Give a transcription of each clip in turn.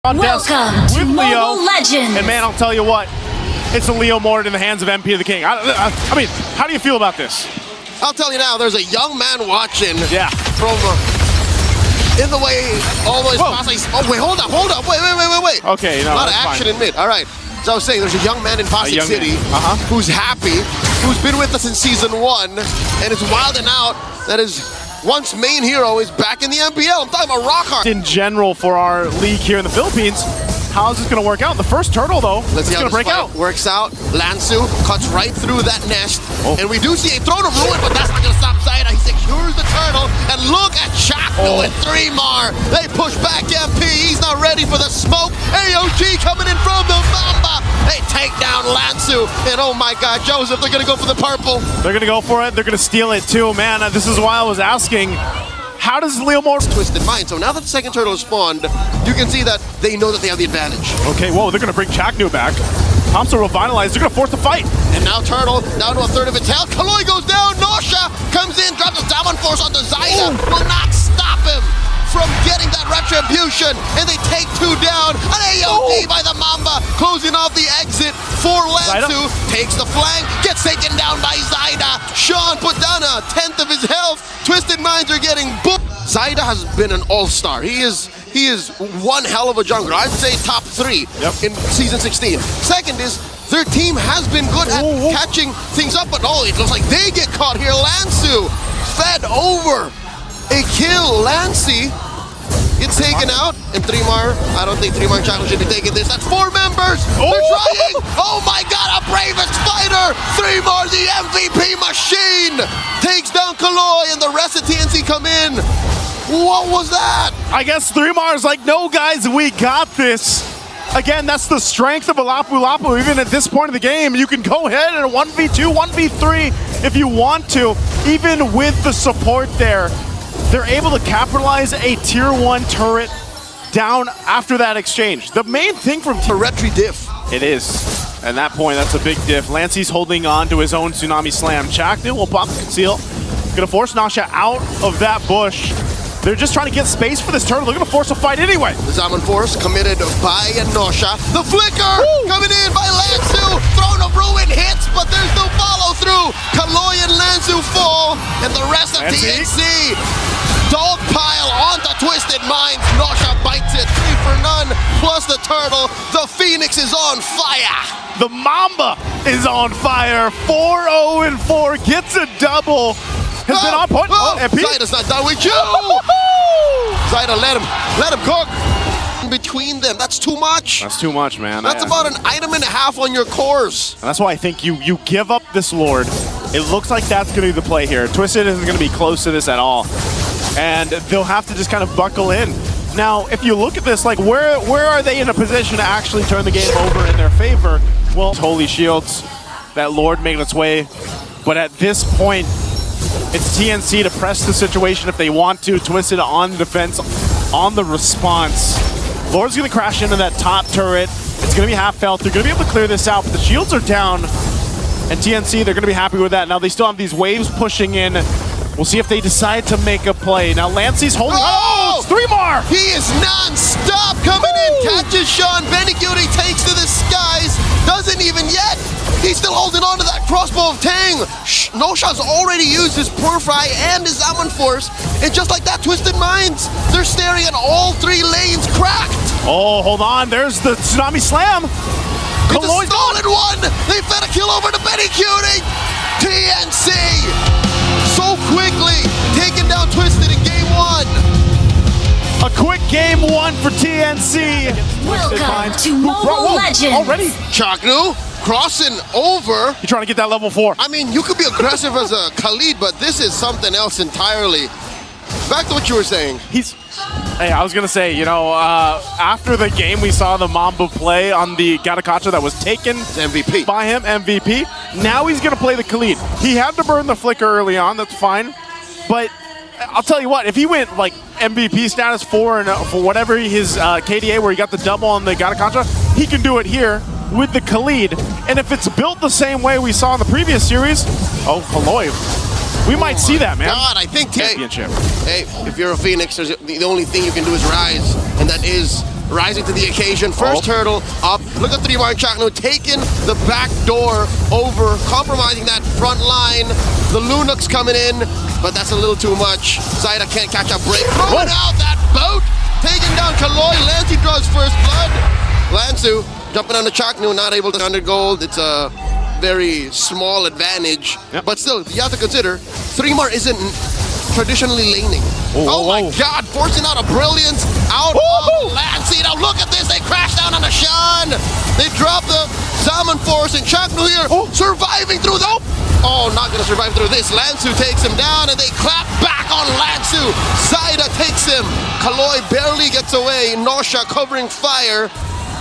Welcome to with Leo. Mobile Legends. And man, I'll tell you what, it's a Leo Mort in the hands of MP the King. I mean, how do you feel about this? I'll tell you now, there's a young man watching. Yeah. From in the way, always passing. Oh, wait, hold up. Wait. Okay, no, a lot of that's action fine. in mid. All right. So I was saying, there's a young man in Pasig City who's happy, who's been with us in Season 1, and is wilding out that his once main hero is back in the MPL. I'm talking about Rockhart. In general for our league here in the Philippines, how is this going to work out? The first turtle, though, Let's see it's how going to break out. Works out. Lansu cuts right through that nest. And we do see a Throne of Ruin, but that's not going to stop Zaida. He secures the turtle. And look at Chakno and 3mar. They push back MP. He's not ready for the smoke. AOG coming in from the Mamba. They take down Lansu. And oh my God, Joseph, they're going to go for the purple. They're going to go for it. They're going to steal it too. Man, this is why I was asking, how does Leo Mort... Twisted Mind. So now that the second turtle is spawned, you can see that they know that they have the advantage. Okay, whoa, they're going to bring Chaknu back. Thompson revitalized. They're going to force the fight. And now Turtle down to a third of its health. Kaloy goes down. Nosha comes in, drops a down force onto Zaida. Will not stop him from getting that retribution. And they take two down. An AOD by the Mamba, closing off the exit for Lansu. Takes the flank, gets taken down by Zaida. Sean put down a tenth of his health. Twisted Minds are getting booked. Zaida has been an all-star. He is one hell of a jungler. I'd say top 3 in Season 16. Second is, their team has been good at catching things up, but it looks like they get caught here. Lansu fed over a kill. Lancy gets taken out, and 3mar, I don't think 3mar Chakno should be taking this. That's 4 members. They're trying. Oh my God, a bravest fighter. 3mar, the MVP machine, takes down Kaloy, and the rest of TNC come in. What was that? I guess 3mar is like, no guys, we got this. Again, that's the strength of a Lapu Lapu. Even at this point of the game, you can go ahead and 1v2, 1v3 if you want to. Even with the support there, they're able to capitalize a tier 1 turret down after that exchange. The main thing from a retry diff. It is. At that point, that's a big diff. Lancey's holding on to his own Tsunami Slam. Chaknu will pop the conceal. Gonna force Nasha out of that bush. They're just trying to get space for this turtle. They're going to force a fight anyway. The Zaman Force committed by Nosha. The flicker coming in by Lansu. Throne of Ruin hits, but there's no follow through. Kaloy and Lansu fall, and the rest of TNC dogpile onto Twisted Minds. Nosha bites it, 3 for none, plus the turtle. The Phoenix is on fire. The Mamba is on fire. 4-0-4 gets a double. Has been on point. MP. Zaida's not done with you. Zaida, let him cook. In between them, that's too much. That's too much, man. That's about an item and a half on your cores. And that's why I think you give up this Lord. It looks like that's going to be the play here. Twisted isn't going to be close to this at all. And they'll have to just kind of buckle in. Now, if you look at this, like, where are they in a position to actually turn the game over in their favor? Well, Holy Shields, that Lord making its way. But at this point, it's TNC to press the situation if they want to. Twisted on the defense, on the response. Lord's going to crash into that top turret. It's going to be half health. They're going to be able to clear this out, but the shields are down. And TNC, they're going to be happy with that. Now they still have these waves pushing in. We'll see if they decide to make a play. Now Lancey's holding. Oh, it's 3mar! He is non-stop coming in. Catches Sean. Beniguti takes to the skies. Doesn't even yet. He's still holding on to that crossbow of Tang. Nosha's already used his Purify and his Zaman Force. And just like that, Twisted Minds, they're staring at all 3 lanes cracked. Oh, hold on. There's the Tsunami Slam. It's a stolen one. They fed a kill over to Beniguti. TNC so quickly taking down Twisted in game 1. A quick game 1 for TNC. Welcome to Mobile Legends. Already. Chaknu crossing over. You're trying to get that level 4. I mean, you could be aggressive as a Khalid, but this is something else entirely. Back to what you were saying. Hey, I was going to say, you know, after the game, we saw the Mamba play on the Gatakacha that was taken MVP by him, MVP. Now he's going to play the Khalid. He had to burn the flicker early on, that's fine. But I'll tell you what, if he went like MVP status 4 and for whatever his KDA where he got the double on the Gatakacha, he can do it here with the Khalid. And if it's built the same way we saw in the previous series, oh, Kaloy. We might see that, man. God, I think championship. Hey, if you're a Phoenix, the only thing you can do is rise, and that is rising to the occasion. First hurdle up. Look at 3 Mar and Chaknu taking the back door over, compromising that front line. The Lunox coming in, but that's a little too much. Zaida can't catch a break. Throwing out that boat, taking down Kaloy. Lancy draws first blood. Lansu jumping on the Chaknu, not able to under gold. It's a very small advantage, but still, you have to consider 3 Mar isn't traditionally laning. Oh my God, forcing out a brilliance out of Lancy. Now look at this, they crash down on the Shan. They drop the Salmon Force and Chaknu here, surviving through the... Oh, not gonna survive through this. Lansu takes him down and they clap back on Lansu. Zaida takes him. Kaloy barely gets away. Nausea covering fire.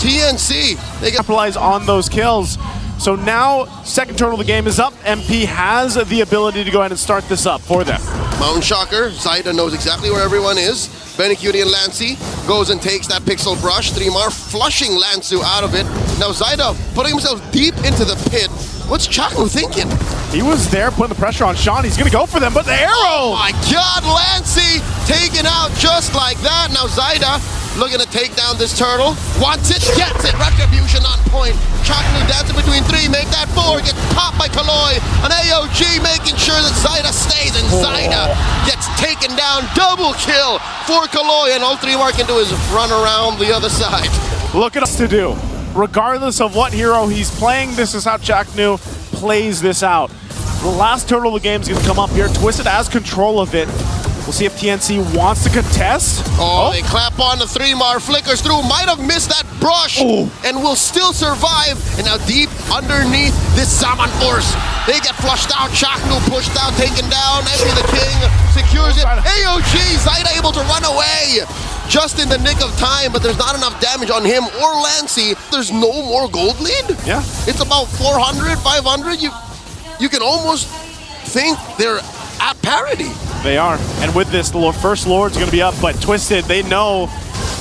TNC, they capitalize on those kills. So now, second turtle of the game is up. MP has the ability to go ahead and start this up for them. Mountain Shocker, Zaida knows exactly where everyone is. Benny Cutie and Lancy goes and takes that pixel brush. 3 Mar flushing Lansu out of it. Now Zaida putting himself deep into the pit. What's Chaknu thinking? He was there putting the pressure on Sean. He's gonna go for them, but the arrow! Oh my God, Lancy taken out just like that. Now Zaida looking to take down this turtle. Wants it, gets it. Retribution on point. Chaknu dancing between 3, make that 4. Gets popped by Kaloy. An AOG making sure that Zaida stays, and Zaida gets taken down. Double kill for Kaloy, and all 3 Mar can do is run around the other side. Look at us to do. Regardless of what hero he's playing, this is how Chaknu plays this out. The last turtle of the game is going to come up here. Twisted has control of it. We'll see if TNC wants to contest. Oh, they clap on the 3 Mar, flickers through, might have missed that brush, and will still survive. And now deep underneath this Salmon Force, they get flushed out. Chaknu pushed out, taken down. MP the King secures it. AOG, Zaida able to run away just in the nick of time, but there's not enough damage on him or Lancy. There's no more gold lead. Yeah. It's about 400, 500. You can almost think they're at parity. They are. And with this, the first Lord's going to be up, but Twisted, they know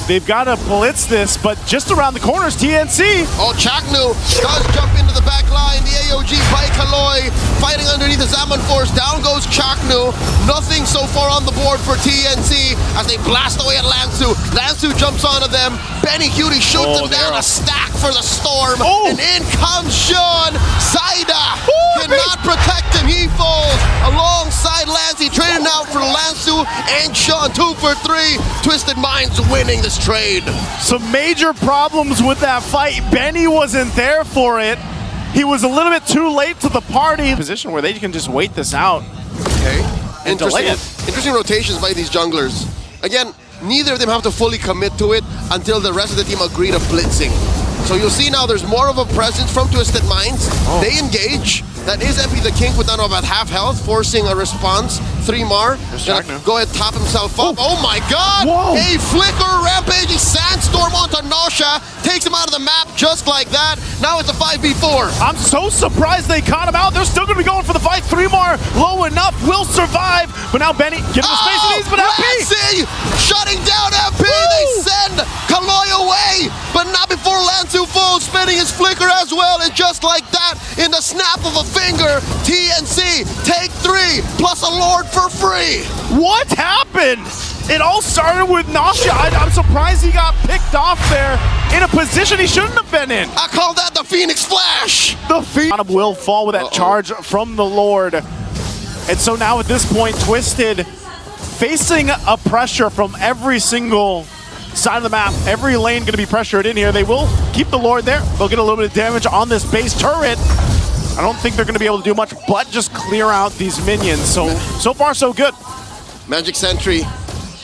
they've got to blitz this, but just around the corners, TNC. Oh, Chaknu does jump into the back line. The AOG by Kaloy fighting underneath the Salmon Force. Down goes Chaknu. Nothing so far on the board for TNC as they blast away at Lansu. Lansu jumps onto them. Benny Cutie shoots him down. A stack for the Storm. And in comes Sean. Zaida cannot protect him. He falls alongside Lancy. Trading out for Lansu and Sean. 2 for 3. Twisted Minds winning this trade. Some major problems with that fight. Benny wasn't there for it. He was a little bit too late to the party. Position where they can just wait this out. Okay. And delay it. Interesting rotations by these junglers. Again, neither of them have to fully commit to it until the rest of the team agree to blitzing. So you'll see now there's more of a presence from Twisted Minds. They engage. That is MP the King with down about half health, forcing a response. 3 Mar gonna go ahead, top himself up. Oh my God! A flicker, rampaging sandstorm onto Nausea, takes him out of the map just like that. Now it's a 5v4. I'm so surprised they caught him out. They're still gonna be going for the fight. 3 Mar low enough, will survive. But now Benny getting the space he needs, but Lancy shutting down MP. They send Kaloy away, but not before Lansu falls, spinning his flicker as well. And just like that, in the snap of a finger, TNC take 3 plus a Lord for free. What happened? It all started with Nausea. I'm surprised he got picked off there in a position he shouldn't have been in. I call that the Phoenix Flash. The Phoenix will fall with that charge from the Lord. And so now at this point, Twisted facing a pressure from every single side of the map. Every lane going to be pressured in here. They will keep the Lord there. They'll get a little bit of damage on this base turret. I don't think they're going to be able to do much but just clear out these minions. So far, so good. Magic Sentry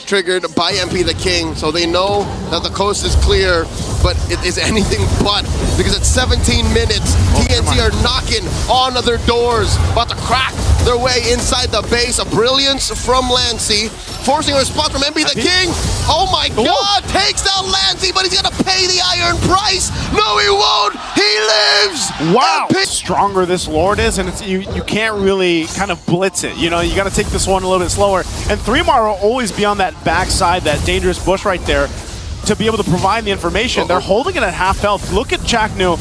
triggered by MP the King, so they know that the coast is clear, but it is anything but, because at 17 minutes, TNC are knocking on their doors, about to crack their way inside the base. A brilliance from Lancy, forcing a response from MP the King. Oh my God, takes down Lancy, but he's gonna pay the iron price. No, he won't, he lives. Wow, stronger this Lord is, and it's, you can't really kind of blitz it. You know, you gotta take this one a little bit slower. And 3 Mar will always be on that backside, that dangerous bush right there, to be able to provide the information. They're holding it at half health. Look at Chaknu.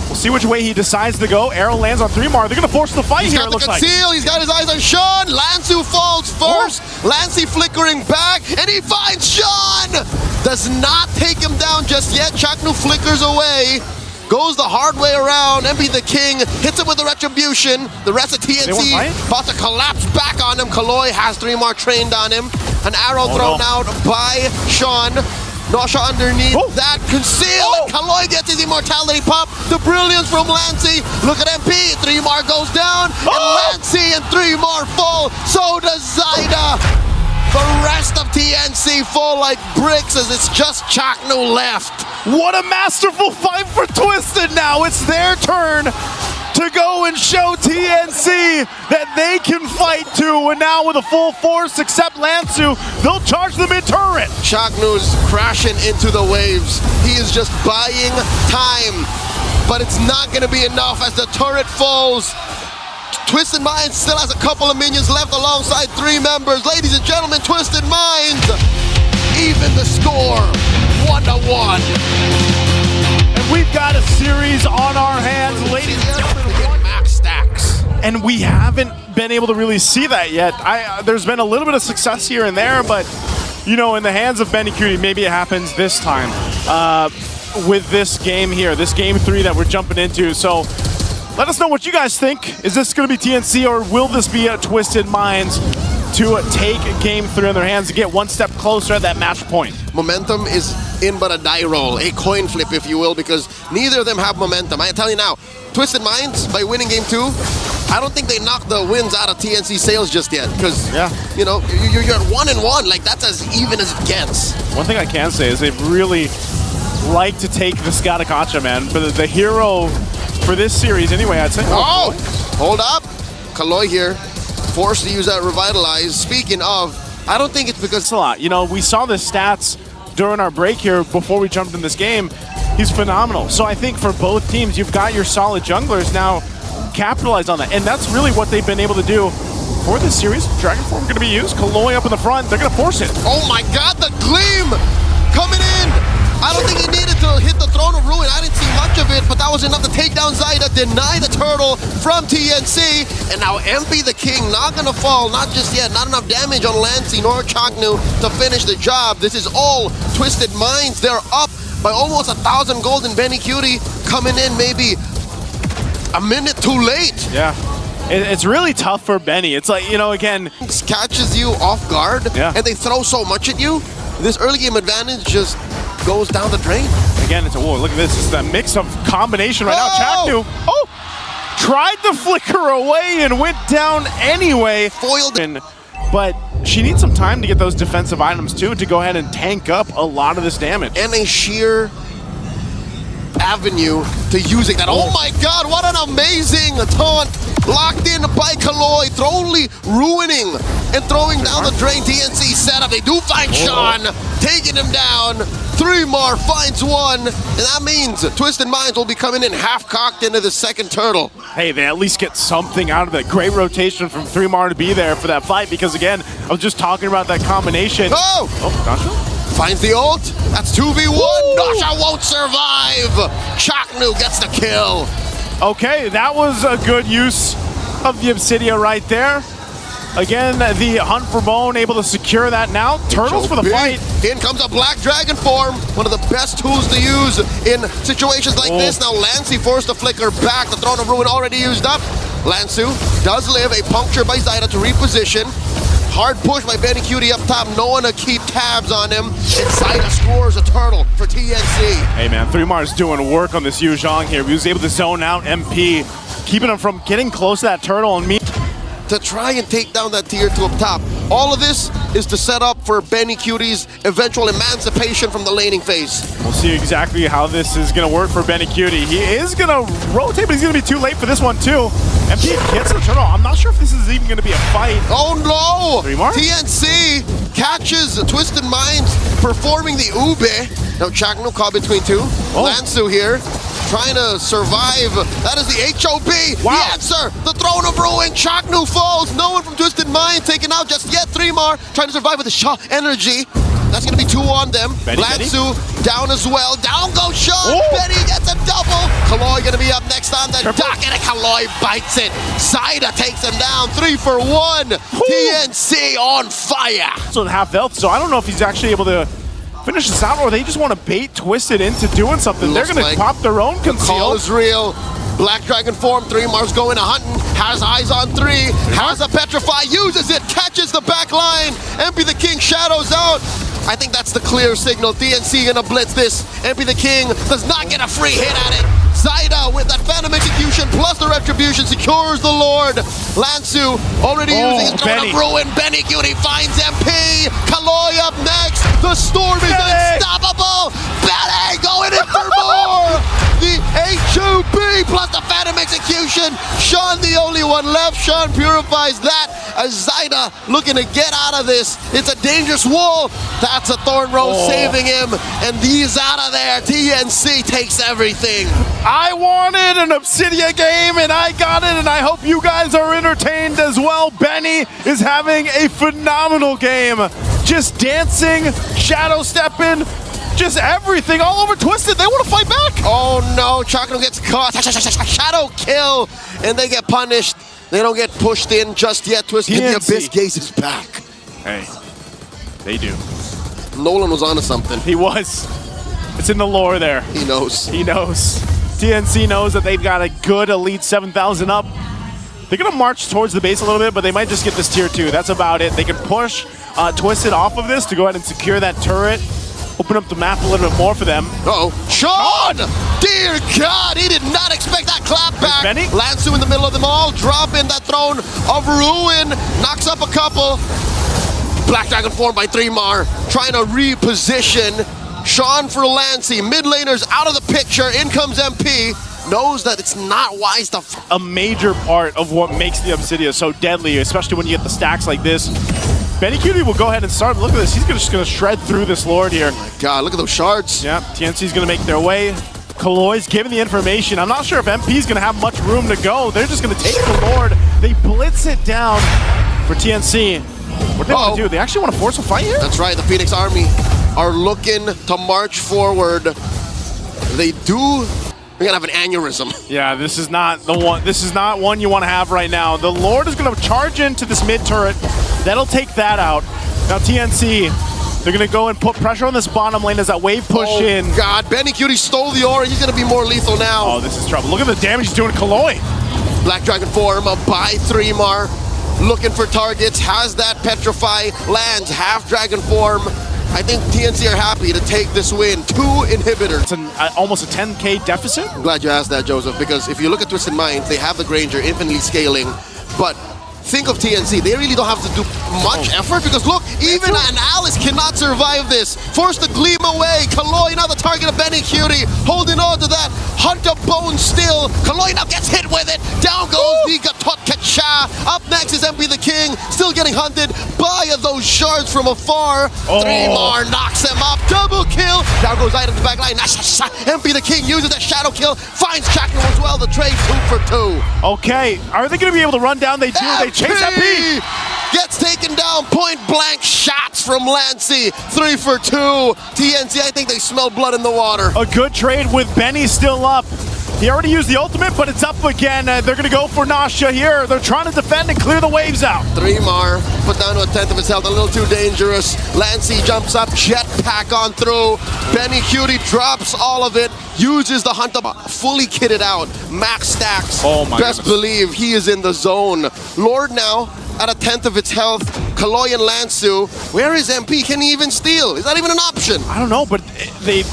We'll see which way he decides to go. Arrow lands on 3 Mar. They're going to force the fight here, it looks like. He's got his eyes on Sean. Lansu falls first. Lancy flickering back, and he finds Sean. does not take him down just yet. Chaknu flickers away. Goes the hard way around. MP the King hits him with the Retribution. The rest of TNC about to collapse back on him. Kaloy has 3 more trained on him. An arrow thrown out by Sean. Nosha underneath that concealed. Kaloy gets his immortality pop. The brilliance from Lancey. Look at MP. 3 more goes down. And Lancey and 3 more fall. So does Zaida. The rest of TNC fall like bricks as it's just Chaknu left. What a masterful fight for Twisted now. It's their turn to go and show TNC that they can fight too. And now with a full force, except Lansu, they'll charge the mid-turret. Chaknu's crashing into the waves. He is just buying time. But it's not going to be enough as the turret falls. Twisted Minds still has a couple of minions left alongside 3 members. Ladies and gentlemen, Twisted Minds even the score, 1-1. And we've got a series on our hands, ladies and gentlemen. Max stacks. And we haven't been able to really see that yet. There's been a little bit of success here and there, but you know, in the hands of Benny Cutie, maybe it happens this time with this game here, this game 3 that we're jumping into. So let us know what you guys think. Is this going to be TNC or will this be a Twisted Minds to take game 3 in their hands to get 1 step closer at that match point? Momentum is in but a die roll, a coin flip if you will, because neither of them have momentum. I tell you now, Twisted Minds, by winning game 2, I don't think they knocked the wins out of TNC sales just yet, because you know, you're at 1-1, like that's as even as it gets. One thing I can say is they've really liked to take the Skatakacha, man, for the hero for this series anyway, I'd say. Oh, hold up. Kaloy here, forced to use that Revitalize. Speaking of, I don't think it's because... It's a lot. You know, we saw the stats during our break here before we jumped in this game. He's phenomenal. So I think for both teams, you've got your solid junglers now. Capitalize on that. And that's really what they've been able to do for this series. Dragon Form going to be used. Kaloy up in the front. They're going to force it. Oh my god, the Gleam coming in. I don't think he needed to hit the Throne of Ruin. I didn't see much of it, but that was enough to take down Zaida, deny the turtle from TNC, and now MP the King not gonna fall, not just yet, not enough damage on Lancey nor Chaknu to finish the job. This is all Twisted Minds. They're up by almost 1,000 gold, and Benny Cutie coming in maybe a minute too late. Yeah. It's really tough for Benny. It's like, you know, again... Catches you off guard, and they throw so much at you. This early game advantage just goes down the drain. Again, it's a look at this. It's that mix of combination right now. Chaknu, tried to flicker away and went down anyway. Foiled. But she needs some time to get those defensive items too to go ahead and tank up a lot of this damage. And a sheer avenue to using that. Oh my god, what an amazing taunt. Locked in by Kaloy, totally ruining and throwing down the drain. TNC setup. They do find Sean, taking him down. 3 more, finds 1, and that means Twisted Minds will be coming in half-cocked into the second turtle. Hey, they at least get something out of it. Great rotation from 3 more to be there for that fight, because again, I was just talking about that combination. Nosha finds the ult. That's 2v1. Nosha won't survive. Chaknu gets the kill. Okay, that was a good use of the Obsidia right there. Again, the Hunt for Bone able to secure that now. Turtles for the fight. In comes a Black Dragon form. One of the best tools to use in situations like this. Now Lancey forced to flicker back. The Throne of Ruin already used up. Lansu does live. A puncture by Zaida to reposition. Hard push by Benny Cutie up top. No one to keep tabs on him. And Zaida scores a turtle for TNC. Hey man, 3Mar's doing work on this Yu Zhang here. He was able to zone out MP, keeping him from getting close to that turtle and me. To try and take down that tier 2 up top. All of this is to set up for Benny Cutie's eventual emancipation from the laning phase. We'll see exactly how this is going to work for Benny Cutie. He is going to rotate, but he's going to be too late for this one too. MP gets the turtle. I'm not sure if this is even going to be a fight. Oh no! 3Mar? TNC catches Twisted Minds performing the Ube. Now Chaknu caught between 2. Lansu here, trying to survive. That is the HOB. Wow. The answer. The Throne of Ruin. Chaknu falls. No one from Twisted Mind taken out just yet. 3Mar trying to survive with the Shaw energy. That's going to be 2 on them. Lansu down as well. Down goes Sean. Benny gets a double. Kaloy going to be up next on the docket, and Kaloy bites it. Zaida takes him down. 3 for 1. TNC on fire. So half health, so I don't know if he's actually able to finish this out, or they just want to bait Twisted into doing something. They're going to pop their own The call conceal. is real. Black Dragon form, 3Mar's going to hunting, has eyes on 3, has a Petrify, uses it, catches the back line. MP the King shadows out. I think that's the clear signal. TNC gonna blitz this. MP the King does not get a free hit at it. Zaida with that Phantom Execution plus the Retribution secures the Lord. Lansu already using his Throne of Ruin. Benny Cutie finds MP. Kaloy up next. The Storm is unstoppable. Benny going in for more. The HUB plus the Phantom Execution. Sean the only one left. Sean purifies that. As Zaida looking to get out of this. It's a dangerous wall. That's a Thorn Rose saving him. And he's out of there. TNC takes everything. I wanted an Obsidia game, and I got it, and I hope you guys are entertained as well. Benny is having a phenomenal game. Just dancing, shadow stepping, just everything all over Twisted. They want to fight back. Oh no, Chakno gets caught. Shadow kill, and they get punished. They don't get pushed in just yet. Twisted, the Abyss Gaze is back. Hey, they do. Nolan was onto something. He was. It's in the lore there. He knows. He knows. TNC knows that they've got a good elite 7,000 up. They're going to march towards the base a little bit, but they might just get this tier 2. That's about it. They can push Twisted off of this to go ahead and secure that turret. Open up the map a little bit more for them. Uh-oh. Sean! Dear God, he did not expect that clap back. Benny? Lansu in the middle of them all, dropping that Throne of Ruin. Knocks up a couple. Black Dragon formed by 3Mar, trying to reposition. Sean for Lancy, mid laners out of the picture. In comes MP. Knows that it's not wise to. A major part of what makes the Obsidia so deadly, especially when you get the stacks like this. Benny Cutie will go ahead and start. Look at this. He's just going to shred through this Lord here. God, look at those shards. Yeah, TNC's going to make their way. Kaloy's giving the information. I'm not sure if MP's going to have much room to go. They're just going to take the Lord. They blitz it down for TNC. What do they want to do? They actually want to force a fight here? That's right. The Phoenix Army are looking to march forward. They do. They're gonna have an aneurysm. Yeah, this is not the one. This is not one you want to have right now. The Lord is going to charge into this mid turret. That'll take that out. Now TNC, they're going to go and put pressure on this bottom lane as that wave push in. Oh God, Benny Cutie stole the aura. He's gonna be more lethal now. Oh, this is trouble. Look at the damage he's doing to Kaloy. Black Dragon form by 3Mar. Looking for targets, has that Petrify, lands half Dragon form. I think TNC are happy to take this win. 2 inhibitors. It's almost a 10K deficit. I'm glad you asked that, Joseph, because if you look at Twisted Mind, they have the Granger infinitely scaling, but think of TNC. They really don't have to do much effort because look, even an Alice cannot survive this. Force the Gleam away. Kaloy now the target of Benny Cutie, holding on to that. Hunter Bone still. Kaloy now gets hit with it. Down goes the Gatot Kacha. Up next is MP the King, still getting hunted by those shards from afar. 3Mar knocks him up. Double kill. Down goes Zaida to the back line. MP the King uses that shadow kill. Finds Chakno as well. The trade 2 for 2. Okay, are they going to be able to run down? They do. They chase MP. Gets taken down. Point blank shots from Lancy. 3 for 2. TNC, I think they smell blood in the water. A good trade with Benny still up. He already used the ultimate, but it's up again. They're going to go for Nasha here. They're trying to defend and clear the waves out. 3Mar put down to a 10th of his health, a little too dangerous. Lancy jumps up, jetpack on through. Benny Cutie drops all of it, uses the Hunter, fully kitted out, max stacks. Oh my Best goodness. believe he is in the zone. Lord now at a 10th of its health. Kaloy and Lansu. Where is MP? Can he even steal? Is that even an option? I don't know, but they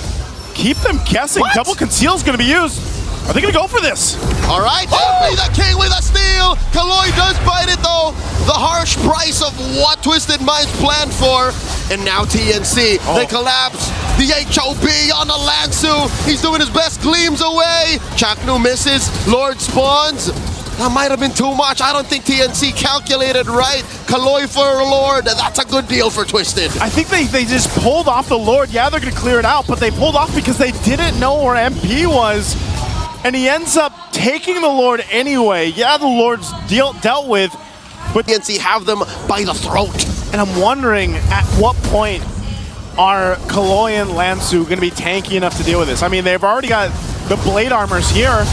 keep them guessing. What? Double conceal is going to be used. Are they going to go for this? All right, MP the King with a steal. Kaloy does bite it though. The harsh price of what Twisted Minds planned for. And now TNC, they collapse. The HOB on the Lansu. He's doing his best, gleams away. Chaknu misses, Lord spawns. That might have been too much. I don't think TNC calculated right. Kaloy for a Lord, that's a good deal for Twisted. I think they just pulled off the Lord. Yeah, they're going to clear it out, but they pulled off because they didn't know where MP was. And he ends up taking the Lord anyway. Yeah, the Lord's dealt with, but TNC have them by the throat. And I'm wondering at what point are Kaloy and Lansu going to be tanky enough to deal with this? I mean, they've already got the blade armors here.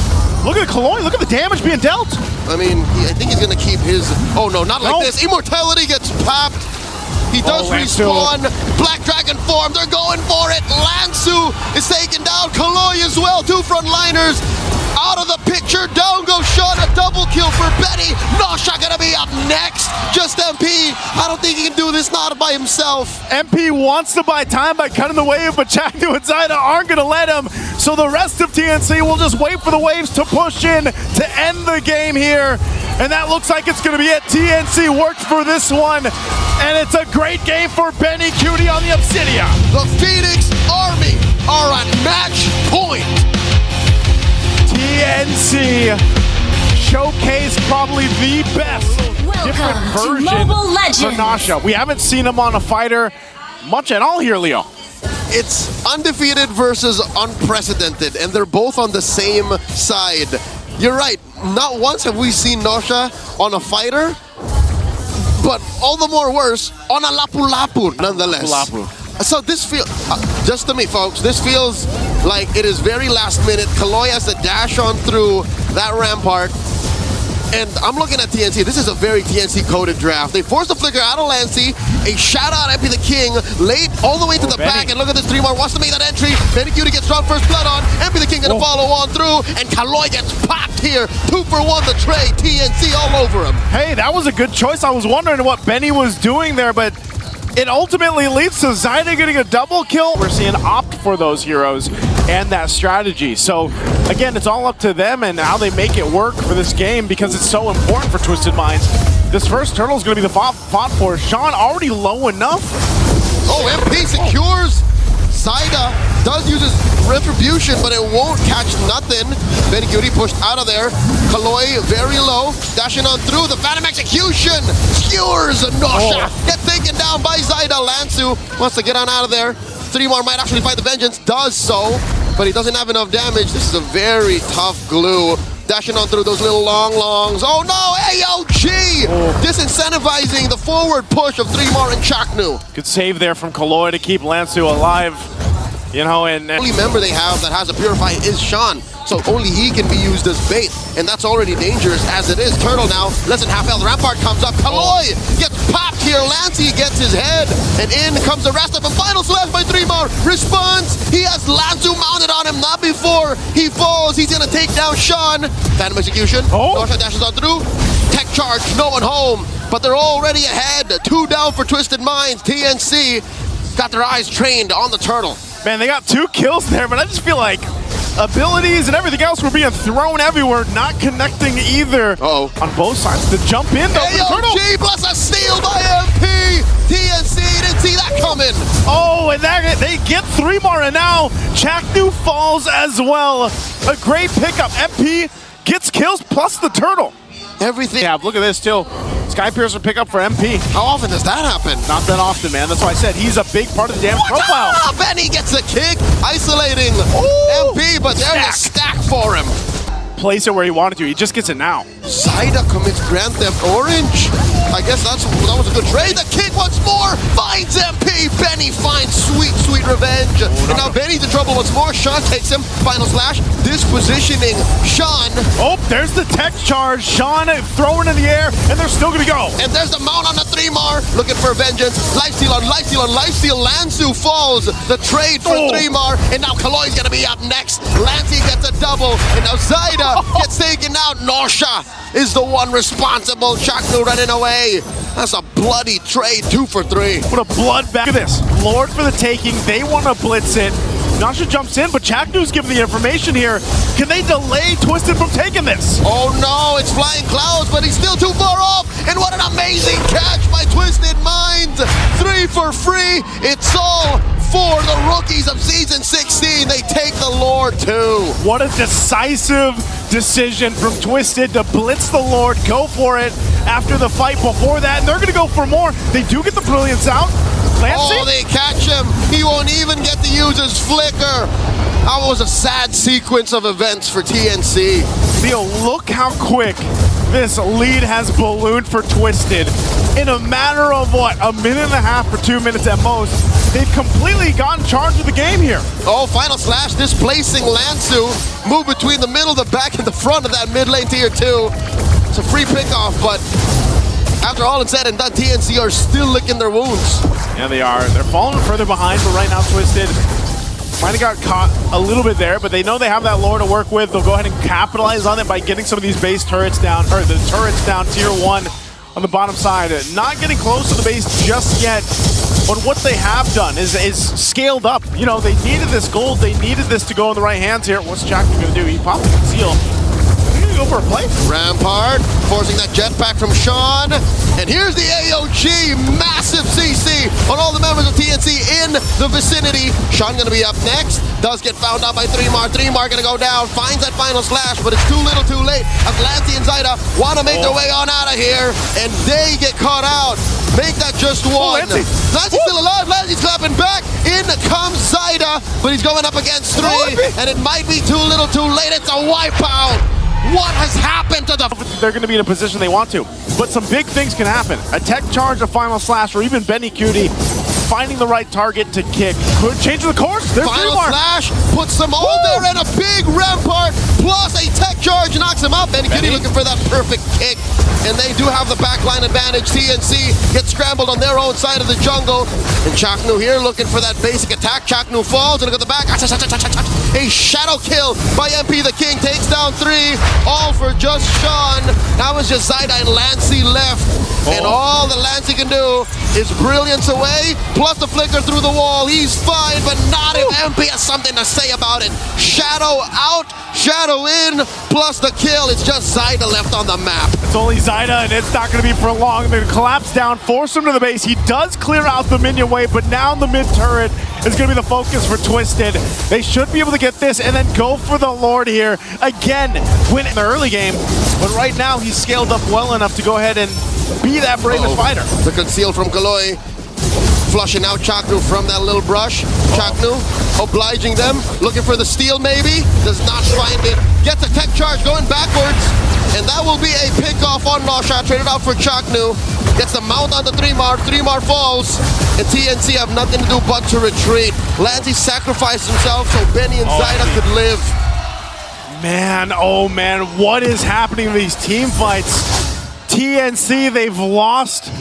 Look at Kaloy, look at the damage being dealt. I mean, I think he's going to keep his... Oh no, not like this. Immortality gets popped. He does Lansu. respawn. Black Dragon form. They're going for it. Lansu is taken down. Kaloi as well. Two frontliners out of the picture. Down goes Sean. A double kill for Benny. Nosha gonna be up next. Just MP. I don't think he can do this not by himself. MP wants to buy time by cutting the wave, but Chaknu and Zaida aren't going to let him. So the rest of TNC will just wait for the waves to push in to end the game here. And that looks like it's going to be it. TNC worked for this one. And it's a great game for Benny Cutie on the Obsidian. The Phoenix Army are at match point. TNC showcase probably the best different Welcome to version Mobile for Legends. Nosha. We haven't seen him on a fighter much at all here, Leo. It's undefeated versus unprecedented, and they're both on the same side. You're right, not once have we seen Nosha on a fighter, but all the more worse, on a lapu-lapu nonetheless. Lapu-lapu. So this feels, just to me folks, this feels like it is very last minute. Kaloi has to dash on through that rampart. And I'm looking at TNC. This is a very TNC-coded draft. They forced the flicker out of Lancy. A shout-out MP the King. Late all the way to the Benny. back. And look at this 3-mar. Wants to make that entry. Benny Cutie gets drawn first blood on. MP the King going to follow on through. And Kaloi gets popped here. 2 for 1 the trade. TNC all over him. Hey, that was a good choice. I was wondering what Benny was doing there, but it ultimately leads to Zaida getting a double kill. We're seeing opt for those heroes and that strategy. So again, it's all up to them and how they make it work for this game because it's so important for Twisted Minds. This first turtle is going to be the fought for. Sean already low enough. Oh, MP secures. Zaida does use his retribution, but it won't catch nothing. Benny Cutie pushed out of there. Kaloi very low, dashing on through. The Phantom Execution skewers Nosha. Get taken down by Zaida. Lansu wants to get on out of there. 3-mar might actually fight the Vengeance, does so, but he doesn't have enough damage. This is a very tough glue. Dashing on through those little longs. Oh no, AOG! Disincentivizing the forward push of 3-mar and Chaknu. Good save there from Kaloi to keep Lansu alive. You know, and The only member they have that has a Purify is Sean, so only he can be used as bait, and that's already dangerous as it is. Turtle now, less than half health. Rampart comes up. Kaloi gets popped here. Lancy gets his head, and in comes the rest of them. Final slash by 3-mar. Response. He has Lanzu mounted on him, not before he falls. He's gonna take down Sean. Phantom Execution. Nosha dashes on through. Tech charge, no one home, but they're already ahead. 2 down for Twisted Minds. TNC got their eyes trained on the turtle. man, they got 2 kills there, but I just feel like abilities and everything else were being thrown everywhere, not connecting either on both sides. To jump in though, AOG plus a steal by MP. TNC didn't see that coming. Oh, and that, they get 3-mar, and now Chaknu falls as well. A great pickup. MP gets kills plus the turtle. Everything. Yeah, look at this too. Sky Piercer pickup for MP. How often does that happen? Not that often, man. That's why I said he's a big part of the damn profile. Benny gets a kick, isolating MP, but there's a stack for him. Place it where he wanted to. He just gets it now. Zaida commits Grand Theft Orange. I guess that was a good trade. The kick once more finds MP. Benny finds sweet, sweet revenge. And now Benny's in trouble once more. Sean takes him. Final slash. Dispositioning Sean. Oh, there's the tech charge. Sean throwing in the air, and they're still gonna go. And there's the mount on the 3-mar. Looking for vengeance. Lifesteal on lifesteal on lifesteal. Lansu falls. The trade for 3-mar. And now Kaloi's gonna be up next. Lancey gets a double. And now Zaida gets taken out. Nosha is the one responsible. Chaknu running away. That's a bloody trade. 2 for 3. What a bloodbath. Look at this. Lord for the taking. They want to blitz it. Nosha jumps in, but Chaknu's giving the information here. Can they delay Twisted from taking this? Oh no, it's Flying Clouds, but he's still too far off. And what an amazing catch by Twisted Minds. 3 for free. It's all for the rookies of Season 16. They take the Lord too. What a decisive decision from Twisted to blitz the Lord, go for it after the fight before that, and they're gonna go for more. They do get the Brilliance out. Lancey? Oh, they catch him. He won't even get to use his flicker. That was a sad sequence of events for TNC. Theo, look how quick this lead has ballooned for Twisted. In a matter of what, a minute and a half or 2 minutes at most, they've completely gotten charge of the game here. Oh, final slash displacing Lansu. Move between the middle, the back, and the front of that mid lane tier 2. It's a free pickoff, but After all is said and done, TNC are still licking their wounds. Yeah, they are. They're falling further behind, but right now Twisted might have got caught a little bit there, but they know they have that lore to work with. They'll go ahead and capitalize on it by getting some of these base turrets down, or the turrets down tier 1 on the bottom side. Not getting close to the base just yet, but what they have done is scaled up. You know, they needed this gold. They needed this to go in the right hands here. What's Jackson going to do? He popped the conceal. He's going to go for a play. Rampart forcing that jetpack from Sean. And here's the AOG, massive CC on all the members of TNC in the vicinity. Sean gonna be up next, does get found out by 3mar. 3mar gonna go down, finds that final slash, but it's too little too late. As Lancy and Zyda wanna make their way on out of here, and they get caught out. Make that just one. Lancy's still alive, Lancy's clapping back. In comes Zyda, but he's going up against 3, and it might be too little too late. It's a wipeout. What has happened to the... They're going to be in a position they want to, but some big things can happen. A tech charge, a final slash, or even Benny Cutie finding the right target to kick could change the course. There's final slash puts them all there, and a big Rampart plus a tech charge knocks him up. Benny Cutie looking for that perfect kick, and they do have the backline advantage. TNC gets scrambled on their own side of the jungle, and Chaknu here looking for that basic attack. Chaknu falls, and look at the back. A shadow kill by MP the King, takes down 3, all for just Sean. Now it's just Zyda and Lancy left, and all that Lancy can do is brilliance away, plus the flicker through the wall. He's fine, but not if MP has something to say about it. Shadow out, shadow in, plus the kill. It's just Zyda left on the map. It's only Zyda, and it's not going to be for long. They're going to collapse down, force him to the base. He does clear out the minion wave, but now the mid turret is going to be the focus for Twisted. They should be able to get this and then go for the Lord here. Again, win in the early game, but right now he's scaled up well enough to go ahead and be that bravest fighter. The conceal from Kaloy, flushing out Chaknu from that little brush. Chaknu obliging them, looking for the steal maybe, does not find it. Gets a tech charge going backwards, and that will be a pick off on Nosha, traded out for Chaknu. Gets the mount on the 3mar, 3mar falls, and TNC have nothing to do but to retreat. Lancy sacrificed himself so Benny and Zyda could live. Man, oh man, what is happening in these team fights? TNC, they've lost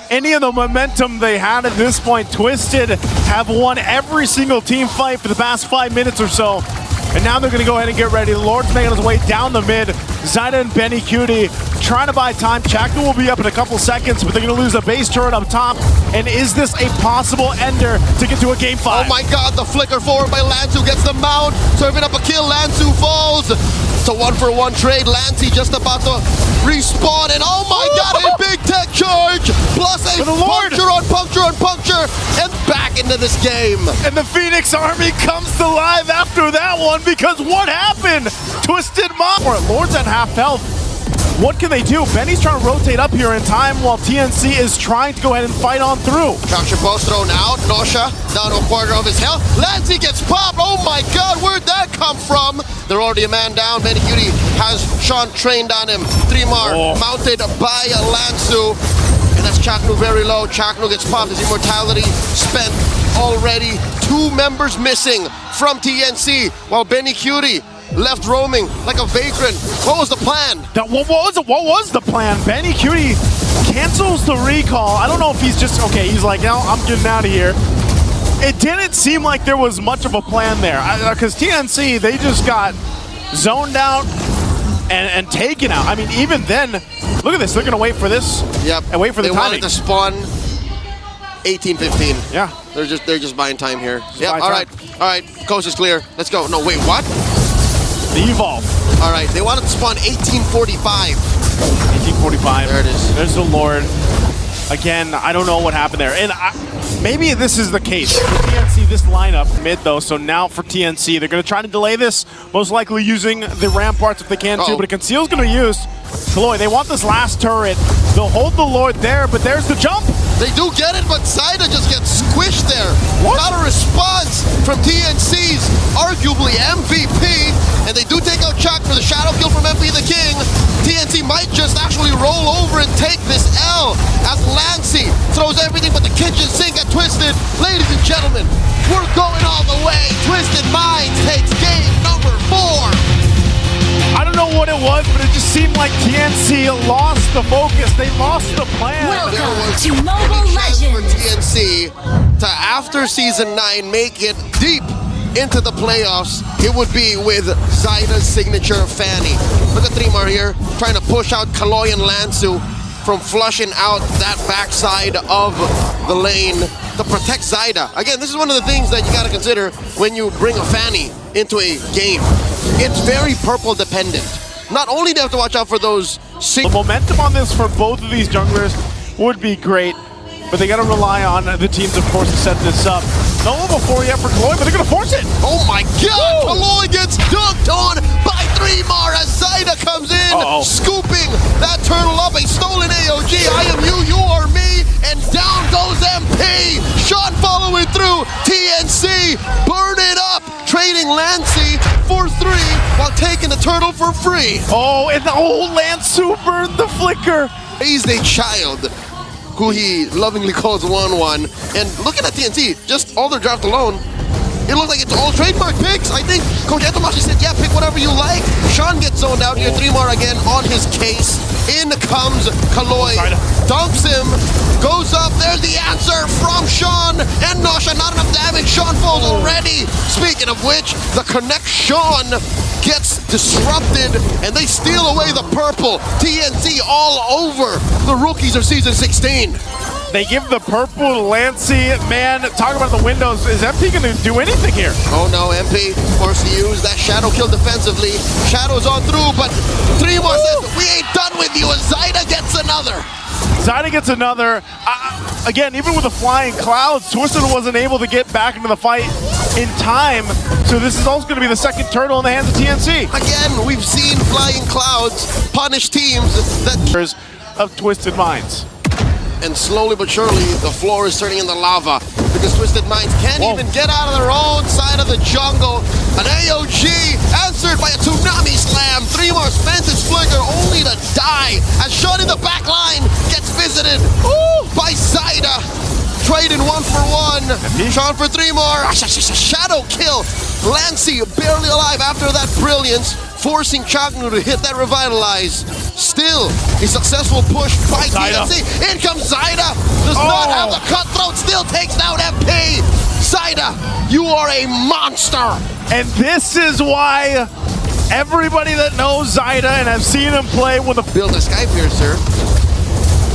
any of the momentum they had at this point. Twisted have won every single team fight for the past 5 minutes or so. And now they're going to go ahead and get ready. The Lord's making his way down the mid. Zyda and Benny Cutie trying to buy time. Chaknu will be up in a couple seconds, but they're going to lose a base turret up top. And is this a possible ender to get to a game 5? Oh my god, the flicker forward by Lansu gets the mount. Serving up a kill, Lansu falls. It's a 1-for-1 trade. Lancy just about to respawn, and oh my god, a big tech charge! Plus a puncture on puncture on puncture, and back into this game. And the Phoenix Army comes to life after that one, because what happened? Twisted Mom. Lord's at half health. What can they do? Benny's trying to rotate up here in time while TNC is trying to go ahead and fight on through. Capture post thrown out. Nosha down to a quarter of his health. Lancy gets popped. Oh my god, where'd that come from? They're already a man down. Benny Cutie has Sean trained on him. 3mar mounted by Lansu. And that's Chaknu very low. Chaknu gets popped. His immortality spent already. 2 members missing from TNC while Benny Cutie left roaming like a vagrant. What was the plan? What was the plan? Benny Cutie cancels the recall. I don't know if he's just, okay, he's like, no, I'm getting out of here. It didn't seem like there was much of a plan there, because TNC, they just got zoned out and taken out. I mean, even then, look at this. They're going to wait for this. Yep. And wait for the timing. They wanted to spawn 18-15. Yeah. They're just buying time here. Yeah. All right. Coast is clear. Let's go. No, wait, what? The Evolve. All right, they wanted to spawn 1845. 1845. There it is. There's the Lord. Again, I don't know what happened there. And maybe this is the case. For TNC, this lineup mid though, so now for TNC, they're going to try to delay this, most likely using the ramparts if they can too, but a conceal's going to be used. Kaloy, they want this last turret. They'll hold the Lord there, but there's the jump. They do get it, but Zyda just gets squished there. Not a response from TNC's arguably MVP, and they do take out Chuck for the shadow kill from MP the King. TNC might just actually roll over and take this L as Lancy throws everything but the kitchen sink at Twisted. Ladies and gentlemen, we're going all the way. Twisted Minds takes game number 4. I don't know what it was, but it just seemed like TNC lost the focus. They lost the plan. Welcome to Any Mobile chance for Legends. TNC to, after Season 9, make it deep into the playoffs, it would be with Zyda's signature Fanny. Look at Trimar here, trying to push out Kaloy and Lansu from flushing out that backside of the lane to protect Zyda. Again, this is one of the things that you gotta consider when you bring a Fanny into a game. It's very purple dependent. Not only do you have to watch out for those The momentum on this for both of these junglers would be great, but they got to rely on the teams, of course, to set this up. No level 4 yet for Kaloy, but they're going to force it. Oh my God! Kaloy gets dunked on by Trimar as Zyda comes in, scooping that turtle up. A stolen AOG. I am you, you are me, and down goes MP. Sean following through. TNC burn it up, trading Lancy for 3 while taking the turtle for free. Oh, and the old Lansu burned the flicker. He's a child who he lovingly calls 1-1. And looking at TNC, just all their draft alone, it looks like it's all trademark picks. I think Coach Etomashi said, yeah, pick whatever you like. Sean gets zoned out here. Trimar again on his case. In comes Kaloy, dumps him, goes up. There's the answer from Sean. And Nosha, not enough damage. Sean falls already. Speaking of which, the connect Sean gets disrupted, and they steal away the purple. TNC all over the rookies of Season 16. They give the purple to Lancy. Man, talk about the windows. Is MP going to do anything here? Oh no, MP forced to use that shadow kill defensively. Shadow's on through, but Trimar says, we ain't done with you, and Zyda gets another. Zyda gets another. Again, even with the flying clouds, Twisted wasn't able to get back into the fight in time. So this is also going to be the second turtle in the hands of TNC. Again, we've seen flying clouds punish teams that... of Twisted Minds. And slowly but surely, the floor is turning into lava because Twisted Minds can't even get out of their own side of the jungle. An AOG answered by a Tsunami Slam. Trimar spends his flicker only to die as Sean in the back line gets visited by Zyda. Trading 1-for-1. Sean for Trimar. Shadow kill. Lancy barely alive after that brilliance, forcing Chagnu to hit that revitalize. Still, a successful push by TNC. In comes Zyda. Does not have the cutthroat. Still takes down MP. Zyda, you are a monster. And this is why everybody that knows Zyda and have seen him play with a build a Sky Piercer.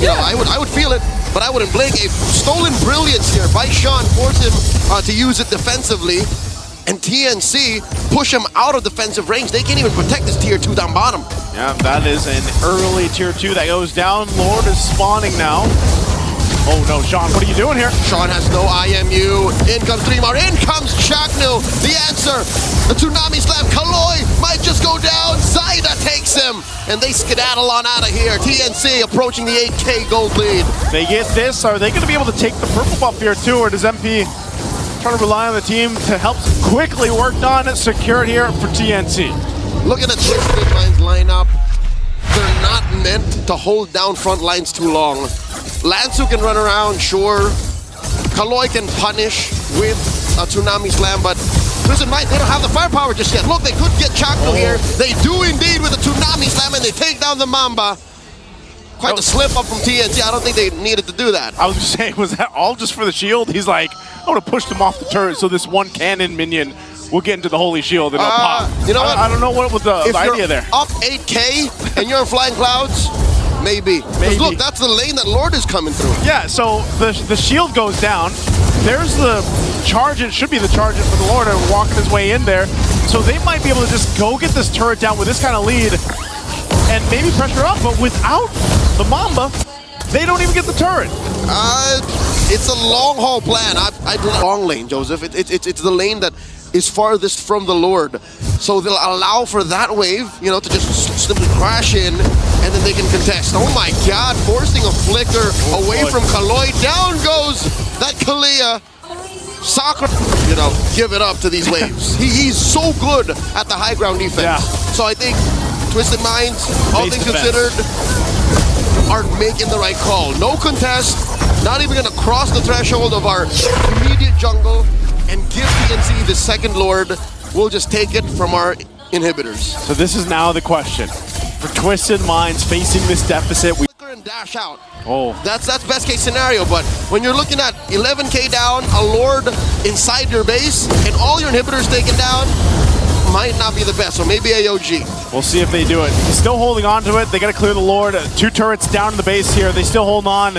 You know, I would feel it, but I wouldn't blink. A stolen brilliance here by Sean forced him to use it defensively. And TNC push him out of defensive range. They can't even protect this tier 2 down bottom. Yeah, that is an early tier 2 that goes down. Lord is spawning now. Oh no, Sean, what are you doing here? Sean has no IMU. In comes Trimar. In comes Chagnu. The answer, the Tsunami Slam. Kaloy might just go down. Zyda takes him. And they skedaddle on out of here. TNC approaching the 8K gold lead. They get this. Are they going to be able to take the purple buff here too, or does MP trying to rely on the team to help quickly work on it, secured here for TNC? Look at the Twisted Minds lineup. They're not meant to hold down front lines too long. Lansu can run around, sure. Kaloy can punish with a Tsunami Slam, but Twisted Minds, they don't have the firepower just yet. Look, they could get Chagnu here. They do indeed with a Tsunami Slam, and they take down the Mamba. Quite the slip up from TNC. I don't think they needed to do that. I was just saying, was that all just for the shield? He's like, I want to push them off the turret so this one cannon minion will get into the holy shield and it'll pop. You know what? I don't know what was the idea there. Up 8K and you're in flying clouds, maybe. Look, that's the lane that Lord is coming through. Yeah, so the shield goes down. There's the charge. It should be the charge for the Lord and walking his way in there. So they might be able to just go get this turret down with this kind of lead and maybe pressure up, but without the Mamba, they don't even get the turret. It's a long haul plan. I do long lane, Joseph. It's the lane that is farthest from the Lord. So they'll allow for that wave, you know, to just simply crash in, and then they can contest. Oh my God, forcing a flicker away from Kaloy. Down goes that Kalia. Sakura, you know, give it up to these waves. He's so good at the high ground defense. Yeah. So I think Twisted Minds, all things considered, are making the right call. No contest, not even gonna cross the threshold of our immediate jungle and give TNC the second Lord. We'll just take it from our inhibitors. So this is now the question. For Twisted Minds facing this deficit, And dash out. oh, That's best case scenario, but when you're looking at 11k down, a Lord inside your base, and all your inhibitors taken down, might not be the best, so maybe AOG. we'll see if they do it. Still holding on to it. They got to clear the Lord. 2 turrets down in the base here. They still hold on.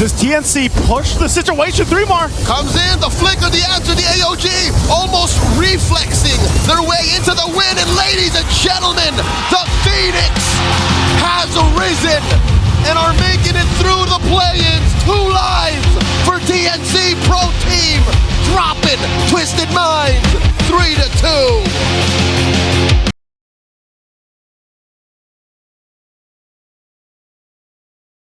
Does TNC push the situation? 3 more. Comes in, the flicker, the answer, the AOG, almost reflexing their way into the win, and ladies and gentlemen, the Phoenix has arisen and are making it through the play-ins. 2 lives for TNC Pro Team, dropping Twisted Minds 3-2.